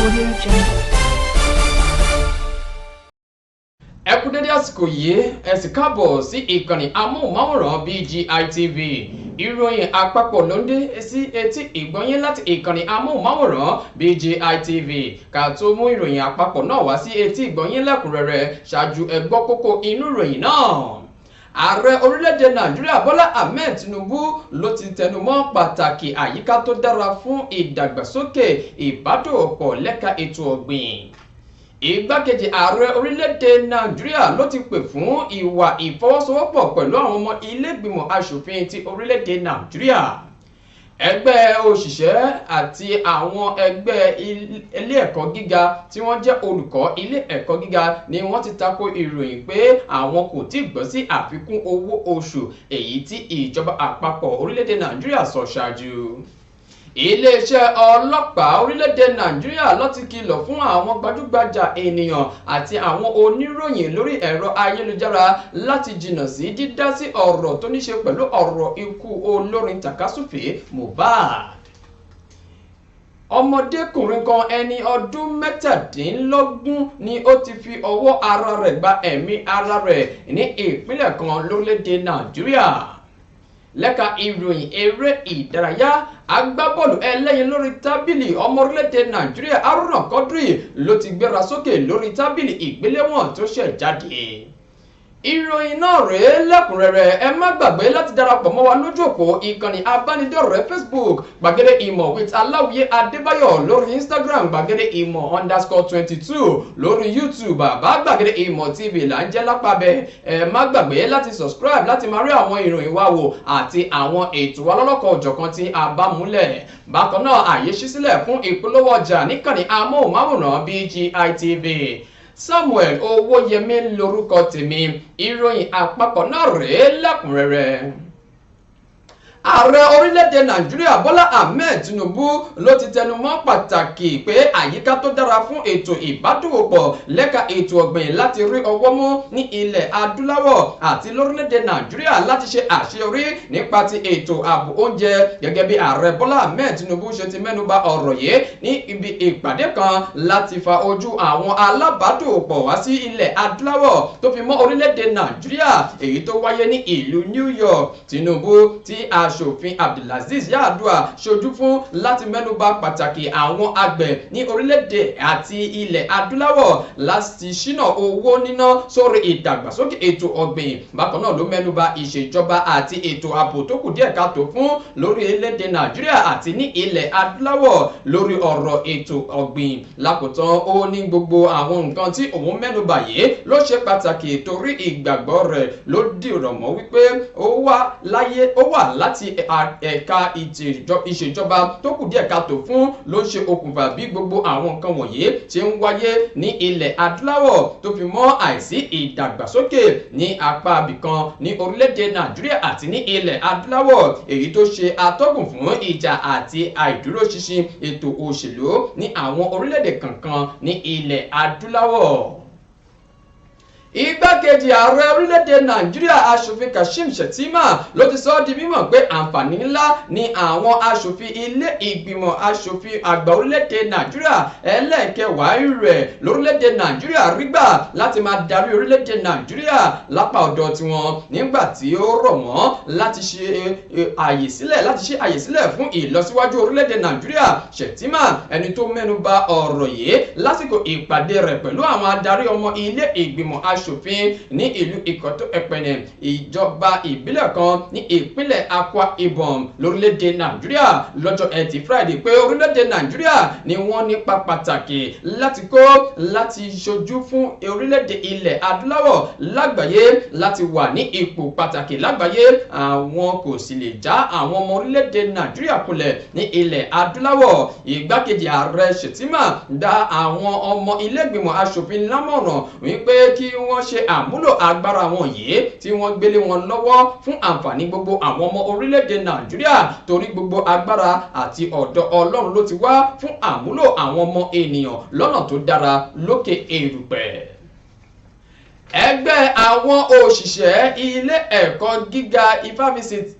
Audio Jungle. Ẹ kú dédé àsìkò yìí, ẹ sì káàbọ̀ sí ìkànnì amóhùnmáwòrán BGI TV. Ìròyìn àpapọ̀ ló ń dé sí etí ìgbọ́yín láti ìkànnì amóhùnmáwòrán BGI TV. Ká tó mú ìròyìn àpapọ̀ náà wá sí etí ìgbọ́yín lẹ́kùnrẹ́rẹ́, ṣáájú ẹ gbọ́ kókó inú ìròyìn náà. Ààrẹ orílẹ̀-èdè Nàìjíríà Bọ́lá Ahmed Tinubu ló ti tẹnumọ́ pàtàkì àyíká tó dára fún ìdàgbàsókè ìbádòpọ̀ lẹ́ka ètò ọ̀gbìn. Igbákejì ààrẹ orílẹ̀-èdè Nàìjíríà ló ti pè fún ìwà ìfọwọ́sowọ́pọ̀ pẹ̀lú àwọn ọmọ ilé ìgbìmọ̀ aṣòfin ti orílẹ̀-èdè Nàìjíríà. Ẹgbẹ́ òṣìṣẹ́ àti àwọn ẹgbẹ́ ilé ẹ̀kọ́ gíga tí wọ́n jẹ́ olùkọ́ ilé ẹ̀kọ́ gíga ni wọ́n ti tako ìròyìn pé àwọn kò tí ì gbọ́ sí àfikún owó oṣù èyí tí ìjọba àpapọ̀ orílẹ̀-èdè Nàìjíríà sọ ṣáájú. Iléeṣẹ́ ọlọ́pàá orílẹ̀-èdè Nàìjíríà ló ti kìlọ̀ fún àwọn gbajúgbajà ènìyàn àti àwọn oníròyìn lórí ẹ̀rọ ayélujára láti jìnnà sí dídá sí ọ̀rọ̀ tó ní ṣe pẹ̀lú ọ̀rọ̀ ikú olórin tàkásùfé Mohbad. Ọmọdékùnrin kan ẹni ọdún mẹ́tàdínlógún ni ó ti fi ọwọ́ ara rẹ̀ gba ẹ̀mí ara rẹ̀ ní ìpínlẹ̀ kan lórílẹ̀-èdè Nàìjíríà. Lẹ́ka ìròyìn eré ìdárayá, agbábọ́ọ̀lù ẹlẹ́yin lórí tábìlì ọmọ orílẹ̀-èdè Nàìjíríà Haruna Quadri ló ti gbéra sókè lórí tábìlì ìgbéléwọ̀n tó ṣẹ̀ jáde. Ìròyìn náà rèé lẹ́kùnrẹ́rẹ́, ẹ má gbàgbé láti darapọ̀ mọ́ wa lójú òpó ìkànnì abánidọ́rẹ̀ẹ́ Facebook gbàgede ìmọ̀ with Aláwìyé Adébáyọ̀, lórí Instagram gbàgede ìmọ̀ _22, lórí YouTube bàbá gbàgede ìmọ̀ TV là ń jẹ́ lápàbẹ̀. Ẹ má gbàgbé láti subscribe láti máa rí àwọn ìròyìn wa wò àti àwọn ètò wa lọ́lọ́kọ̀ òjọ̀kan tí a bá múlẹ̀. Bákan náà àyè ṣí sílẹ̀ fún ìpolówó ọjà níkànnì amóhùnmáwòrán BGI TV. Samuel Owóyẹmí lórúkọ tèmi, ìròyìn àpapọ̀ náà rèé lẹ́kùnrẹ́rẹ́. Ààrẹ orílẹ̀-èdè Nàìjíríà Bọ́lá Ahmed Tinubu ló ti tẹnumọ́ pàtàkì pé àyíká tó dára fún ètò ìbádòpọ̀ lẹ́ka ètò ọ̀gbìn láti rí ọwọ́ mú ní ilẹ̀ adúláwọ̀ àti lórílẹ̀-èdè Nàìjíríà láti ṣe àṣeyọrí nípa ti ètò ààbò oúnjẹ, gẹ́gẹ́ bí Ààrẹ Bọ́lá Ahmed Tinubu ṣe ti mẹ́nuba ọ̀rọ̀ yìí ní ibi ìpàdé kan láti fa ojú àwọn alábàádòpọ̀ wá sí ilẹ̀ adúláwọ̀ tó fi mọ́ orílẹ̀-èdè Nàìjíríà èyí tó wáyé ní ìlú New York. Tinubu tí aṣòfin Abdulaziz Yàdùà ṣojú fún láti mẹ́nuba pàtàkì àwọn àgbẹ̀ ní orílẹ̀-èdè àti ilẹ̀ adúláwọ̀ láti ṣínà owó níná sórí ìdàgbàsókè ètò ọ̀gbìn. Bákan náà ló mẹ́nuba ìṣèjọba àti ètò ààbò tó kù díẹ̀ káàtó fún lórí orílẹ̀-èdè Nàìjíríà àti ní ilẹ̀ adúláwọ̀ lórí ọ̀rọ̀ ètò ọ̀gbìn. Lákòótán ó ní gbogbo àwọn nǹkan tí òun mẹ́nuba yìí ló ṣe pàtàkì torí ìgbàgbọ́ rẹ̀ ló dìrọ̀ mọ́ wípé ó wà láti ẹ̀ka ìṣèjọba tó kù díẹ̀ káàtó fún ló ṣe okùnfà bí gbogbo àwọn nǹkan wọ̀nyí ṣe ń wáyé ní ilẹ̀ adúláwọ̀ tó fi mọ́ àìsí ìdàgbàsókè ní apá ibìkan ní orílẹ̀-èdè Nàìjíríà àti ní ilẹ̀ adúláwọ̀, èyí tó ṣe atọ́kùn fún ìjà àti àìdúróṣinṣin ètò òṣèlú ní àwọn orílẹ̀-èdè kankan ní ilẹ̀ adúláwọ̀. Igbákejì ààrẹ orílẹ̀-èdè Nàìjíríà aṣòfin Kashim Shettima ló ti sọ ọ́ di mímọ̀ pé àǹfààní ńlá ni àwọn aṣòfin ilé ìgbìmọ̀ aṣòfin àgbà orílẹ̀-èdè Nàìjíríà ẹlẹ́ẹ̀kẹwàá rẹ̀ lórílẹ̀-èdè Nàìjíríà rí gbà láti máa darí orílẹ̀-èdè Nàìjíríà lápá ọ̀dọ̀ tiwọn nígbà tí ó rọ̀ wọ́n láti ṣe àyè sílẹ̀ fún ìlọsíwájú orílẹ̀-èdè Nàìjíríà. Shettima ẹni tó mẹ́nuba ọ̀rọ̀ yìí lásìkò ìpàdé rẹ̀ pẹ̀lú àwọn adarí ọmọ ilé ìgbìmọ̀ aṣòfin ní ìlú Ìkọ̀tún Ẹ̀pẹ̀nẹ̀, ìjọba ìbílẹ̀ kan ní ìpínlẹ̀ Akwa Ibom lórílẹ̀-èdè Nàìjíríà lọ́jọ́ Ẹtì Friday pé orílẹ̀-èdè Nàìjíríà ni wọ́n nípa pàtàkì láti ṣojú fún orílẹ̀-èdè ilẹ̀ adúláwọ̀ lágbàáyé, láti wà ní ipò pàtàkì lágbàáyé. Àwọn kò sì lè já àwọn ọmọ orílẹ̀-èdè Nàìjíríà kulẹ̀ ní ilẹ̀ adúláwọ̀. Ìgbákejì ààrẹ Shettima dá àwọn ọmọ ilé ìgbìmọ̀ aṣòfin lámọ̀ràn wípé kí wọ́n ṣe àmúlò agbára wọn yìí tí wọ́n gbélé wọn lọ́wọ́ fún àǹfààní gbogbo àwọn ọmọ orílẹ̀-èdè Nàìjíríà, torí gbogbo agbára àti ọ̀dọ̀ Ọlọ́run ló ti wá fún àmúlò àwọn ọmọ ènìyàn lọ́nà tó dára lókè erùpẹ̀. ẹgbẹ́ àwọn òṣìṣẹ́ ilé ẹ̀kọ́ gíga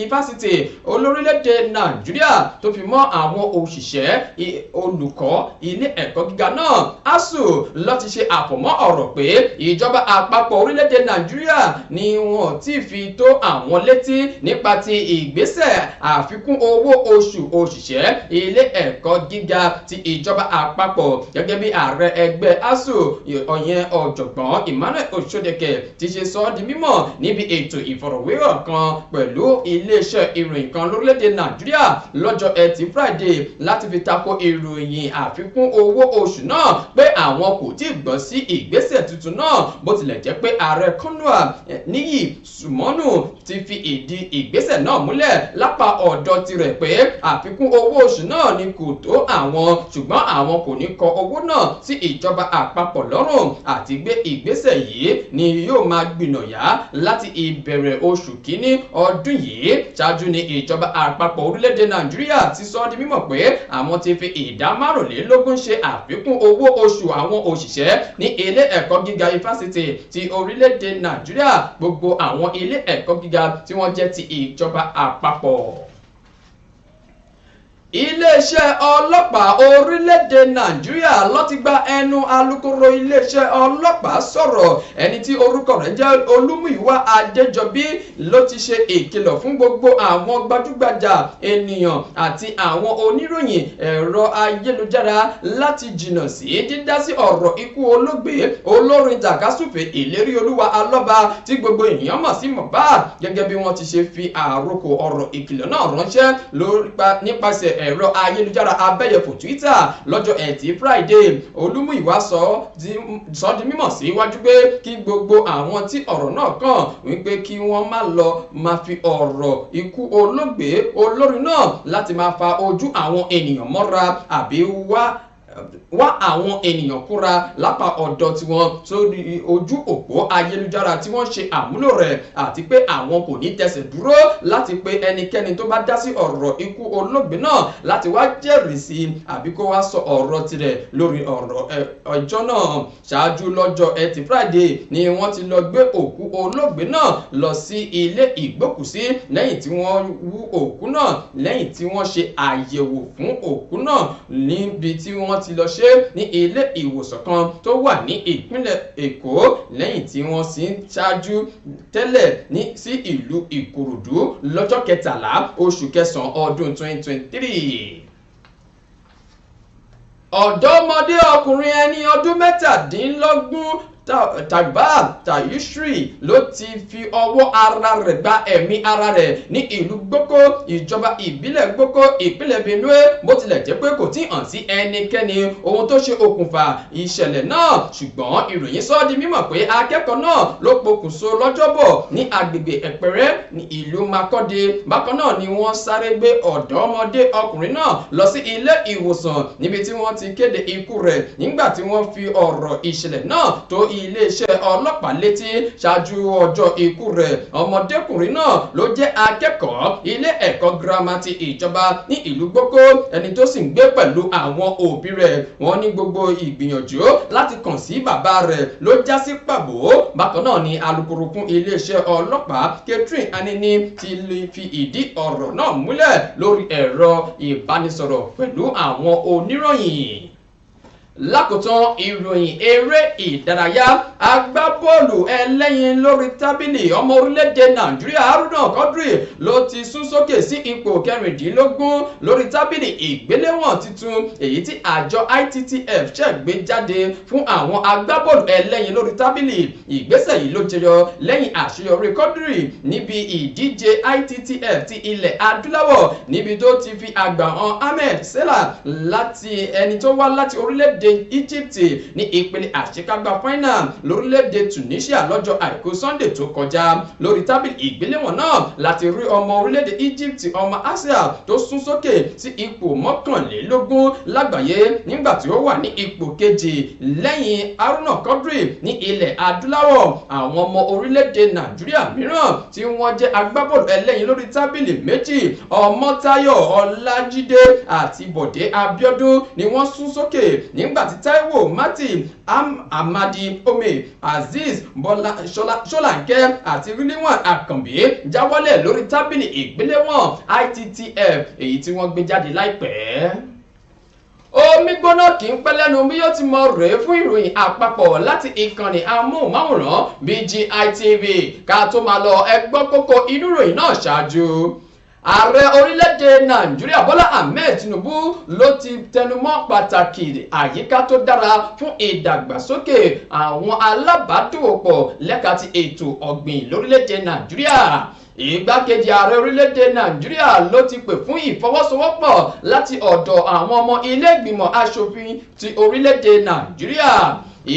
ifásitì olórílẹ̀‐èdè nàìjíríà tó fi mọ́ àwọn òṣìṣẹ́ olùkọ́ ilé ẹ̀kọ́ gíga náà asuu ló ti ṣe àfọ̀mọ́ ọ̀rọ̀ pé ìjọba àpapọ̀ orílẹ̀‐èdè nàìjíríà ni wọ́n ti fi tó àwọn létí nípa ti ìgbésẹ̀ àfikún owó oṣù òṣìṣẹ́ ilé ẹ̀kọ́ gíga ti ìjọba àpapọ̀ gẹ́gẹ́ bí ààrẹ ẹgbẹ́ asuu ọ̀yẹn ọ̀jọ̀gbọ́n Emmanuel Osodeke ti ṣe sọ ọ́ di mímọ̀ níbi ètò ìfọ̀rọ̀wérọ̀ kan pẹ̀lú iléeṣẹ́ ìròyìn kan lórílẹ̀‐èdè nàìjíríà lọ́jọ́ ẹtì Friday láti fi tako ìròyìn àfikún owó oṣù náà pé àwọn kò tí ì gbọ́ sí ìgbésẹ̀ tuntun náà bó tilẹ̀ jẹ́ pé ààrẹ kọ́nùà níyì sùmọ́nù ti fi ìdí ìgbésẹ̀ náà múlẹ̀ lápá ọ̀dọ̀ tirẹ̀ pé àfikún owó oṣù náà ni kò tó àwọn ṣùgbọ́n àwọn kò ní kọ owó náà sí ìjọba àpapọ̀ lọ́rùn àti gbé ìgbésẹ̀ yìí ni yóò máa gbìnàyà láti ìbẹ̀rẹ̀ oṣù kínní ọdún yìí ṣáájú ní ìjọba àpapọ̀ orílẹ̀-èdè nàìjíríà ti sọ di mímọ̀ pé àwọn ti fi ìdá 25% ṣe àfikún owó oṣù àwọn òṣìṣẹ́ ní ilé ẹ̀kọ́ gíga ifásitì ti orílẹ̀-èdè nàìjíríà gbogbo àwọn ilé ẹ̀kọ́ gíga tí wọ́n jẹ́ ti ìjọba àpapọ̀. Iléeṣẹ́ ọlọ́pàá orílẹ̀-èdè nàìjíríà ló ti gba ẹnu alukoro iléeṣẹ́ ọlọ́pàá sọ̀rọ̀ ẹni tí orúkọ rẹ̀ jẹ́ olúmúyìwá adéjọbí ló ti ṣe ìkìlọ̀ fún gbogbo àwọn gbajúgbajà ènìyàn àti àwọn oníròyìn ẹ̀rọ ayélujára láti jìnnà sí dídá sí ọ̀rọ̀ ikú olóògbé olórin tàkásùfè ìlérí olúwa alọ́ba tí gbogbo ènìyàn mọ̀ sí Mohbad gẹ́gẹ́ bí wọ́n ti ṣe fi àròkọ ọ̀rọ̀ ìkìlọ̀ náà ránṣẹ́ nípasẹ̀ ẹ̀rọ ayélujára abẹ́yẹfò Twitter lọ́jọ́ ẹtì Friday olúmúyìwá sọ di mímọ̀ síwájú pé kí gbogbo àwọn tí ọ̀rọ̀ náà kàn wípé kí wọ́n má lọ máa fi ọ̀rọ̀ ikú olóògbé olórin náà láti máa fa ojú àwọn ènìyàn mọ́ra àbí wá àwọn ènìyàn kúra lápá ọ̀dọ̀ tiwọn sórí ojú òpó ayélujára tí wọ́n ṣe àmúlò rẹ̀ àti pé àwọn kò ní tẹsẹ̀ dúró láti pe ẹnikẹ́ni tó bá dá sí ọ̀rọ̀ ikú olóògbé náà láti wá jẹ́rìí sí àbí kó wá sọ ọ̀rọ̀ tirẹ̀ lórí ọ̀rọ̀ ọjọ́ náà ṣáájú lọ́jọ́ ẹtì Friday ni wọ́n ti lọ gbé òkú olóògbé náà lọ sí ilé ìgbókùsí lẹ́yìn tí wọ́n wú òkú náà lẹ́yìn tí wọ́n ṣe àyẹ̀wò fún òkú náà níbi tí wọ́n ti lọ ṣe ní ilé ìwòsàn kan tó wà ní ìpínlẹ̀ Èkó lẹ́yìn tí wọ́n sì ń ṣáájú tẹ́lẹ̀ sí ìlú Ìkòròdú lọ́jọ́ 13 oṣù kẹsàn-án ọdún 2023. Ọ̀dọ́mọdé ọkùnrin ẹni ọdún 17 Tagba Tayusri ló ti fi ọwọ́ ara rẹ̀ gba ẹ̀mí ara rẹ̀ ní ìlú Gboko ìjọba ìbílẹ̀ Gboko ìpínlẹ̀ Benue bó tilẹ̀ jẹ́ pé kò tí hàn sí ẹnikẹ́ni ohun tó ṣe okùnfà ìṣẹ̀lẹ̀ náà ṣùgbọ́n ìròyìn sọ di mímọ̀ pé akẹ́kọ̀ọ́ náà ló pokùnso lọ́jọ́bọ̀ ní agbègbè Ẹ̀pẹ̀rẹ́ ní ìlú Makọ́dé bákan náà ni wọ́n sáré gbé ọ̀dọ́mọdé ọkùnrin náà lọ sí ilé ìwòsàn níbi tí wọ́n ti kéde ikú rẹ̀ nígbà tí wọ́n fi ọ̀rọ̀ ìṣẹ̀lẹ̀ náà tó iléeṣẹ́ ọlọ́pàá létí ṣáájú ọjọ́ ikú rẹ̀ ọmọdékùnrin náà ló jẹ́ akẹ́kọ̀ọ́ ilé ẹ̀kọ́ girama ti ìjọba ní ìlú Gboko ẹni tó sì ń gbé pẹ̀lú àwọn òbí rẹ̀ wọ́n ní gbogbo ìgbìyànjú láti kàn sí bàbá rẹ̀ ló já sí pàbó bákan náà ni alukoro fún iléeṣẹ́ ọlọ́pàá Catherine Anini ti fi ìdí ọ̀rọ̀ náà múlẹ̀ lórí ẹ̀rọ ìbánisọ̀rọ̀ pẹ̀lú àwọn oníròyìn. Lákòótán ìròyìn eré ìdárayá agbábọ́ọ̀lù ẹlẹ́yin lórí tábìlì ọmọ orílẹ̀-èdè Nàìjíríà Haruna Quadri ló ti sún sókè sí ipò 16 lórí tábìlì ìgbéléwọ̀n tuntun èyí tí àjọ ITTF ṣẹ̀gbé jáde fún àwọn agbábọ́ọ̀lù ẹlẹ́yin lórí tábìlì ìgbésẹ̀ yìí ló jẹyọ lẹ́yìn àṣeyọrí Quadri níbi ìdíje ITTF ti ilẹ̀ adúláwọ̀ níbi tó ti fi àgbà hàn Ahmed Sela láti ẹni tó wá láti orílẹ̀-èdè Egypt ní ìpele àṣekágbá final lórílẹ̀-èdè Tunisia lọ́jọ́ àìkú Sunday tó kọjá lórí tábìlì ìgbéléwọ̀n náà láti rí ọmọ orílẹ̀-èdè Egypt ọmọ Asia tó sún sókè sí ipò 21 lágbàáyé nígbà tí ó wà ní ipò kejì lẹ́yìn Haruna Quadri ní ilẹ̀ adúláwọ̀ àwọn ọmọ orílẹ̀-èdè Nàìjíríà mìíràn tí wọ́n jẹ́ agbábọ́ọ̀lù ẹlẹ́yin lórí tábìlì méjì Ọmọ́táyọ̀ Ọlájídé àti Bọ̀dé Abíọ́dún ni wọ́n sún sókè nígbà nígbà tí Táíwò Martin Amadi Ome Azeez Bọ́lá Ṣọ́láńkẹ́ àti Rilwan Àkànbí jáwọ́lẹ̀ lórí tábìlì ìgbéléwọ̀n ITTF èyí tí wọ́n gbé jáde láìpẹ́. Omi gbóná kì í pẹ́ lẹ́nu bí yóò ti mọ rèé fún ìròyìn àpapọ̀ láti ìkànnì amóhùnmáwòrán BGI TV ká tó máa lọ ẹ gbọ́ kókó inú ìròyìn náà ṣáájú. Ààrẹ orílẹ̀-èdè Nàìjíríà Bọ́lá Ahmed Tinubu ló ti tẹnumọ́ pàtàkì àyíká tó dára fún ìdàgbàsókè àwọn alábàádòwòpọ̀ lẹ́ka ti ètò ọ̀gbìn lórílẹ̀-èdè Nàìjíríà. Ìgbákejì ààrẹ orílẹ̀-èdè Nàìjíríà ló ti pè fún ìfọwọ́sowọ́pọ̀ láti ọ̀dọ̀ àwọn ọmọ ilé ìgbìmọ̀ aṣòfin ti orílẹ̀-èdè Nàìjíríà.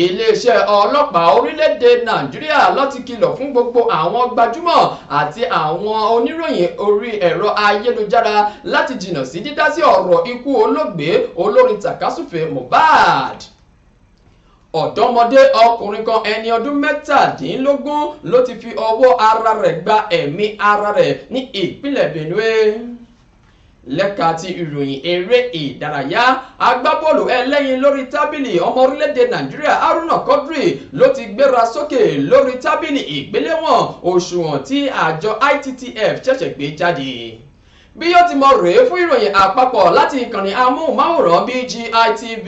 Iléeṣẹ́ ọlọ́pàá orílẹ̀-èdè Nàìjíríà ló ti kìlọ̀ fún gbogbo àwọn gbajúmọ̀ àti àwọn oníròyìn orí ẹ̀rọ ayélujára láti jìnnà sí dídá sí ọ̀rọ̀ ikú olóògbé olórin tàkásùfé Mohbad. Ọ̀dọ́mọdé ọkùnrin kan ẹni ọdún 17 ló ti fi ọwọ́ ara rẹ̀ gba ẹ̀mí ara rẹ̀ ní ìpínlẹ̀ Benue. Lẹ́ka ti ìròyìn eré ìdárayá agbábọ́ọ̀lù ẹlẹ́yin lórí tábìlì ọmọ orílẹ̀-èdè Nàìjíríà Haruna Quadri ló ti gbéra sókè lórí tábìlì ìgbéléwọ̀n òṣùwọ̀n tí àjọ ITTF ṣẹ̀ṣẹ̀ gbé jáde. Bí yóò ti mọ rèé fún ìròyìn àpapọ̀ láti ìkànnì amóhùnmáwòrán BGI TV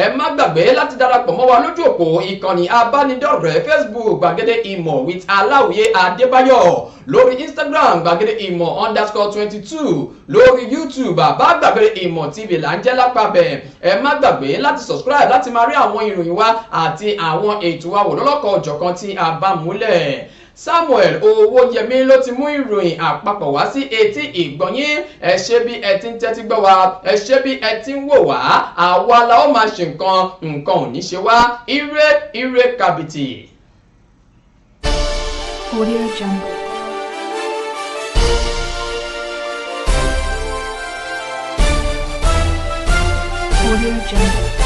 ẹ má gbàgbé láti darapọ̀ mọ́ wa lójú òpó ìkànnì abánidọ́rẹ̀ẹ́ Facebook gbàgede ìmọ̀ with Aláwìyé Adébáyọ̀, lórí Instagram gbàgede ìmọ̀ _22, lórí YouTube bàbá gbàgede ìmọ̀ TV là ń jẹ́ lápapẹ̀. Ẹ má gbàgbé láti subscribe láti máa rí àwọn ìròyìn wa àti àwọn ètò wa wò lọ́lọ́kọ̀ ọ̀jọ̀kan tí a bá múlẹ̀. Samuel Owóyẹmí ló ti mú ìròyìn àpapọ̀ wá sí etí ìgbọ̀nyín. Ẹ ṣé bí ẹ ti ń tẹ́tí gbọ́ wa, ẹ ṣé bí ẹ ti ń wò wá, àwa la ó máa ṣe nǹkan ò ní ṣe wá. Ire ire kàbìtì. Audio Jungle. Audio Jungle.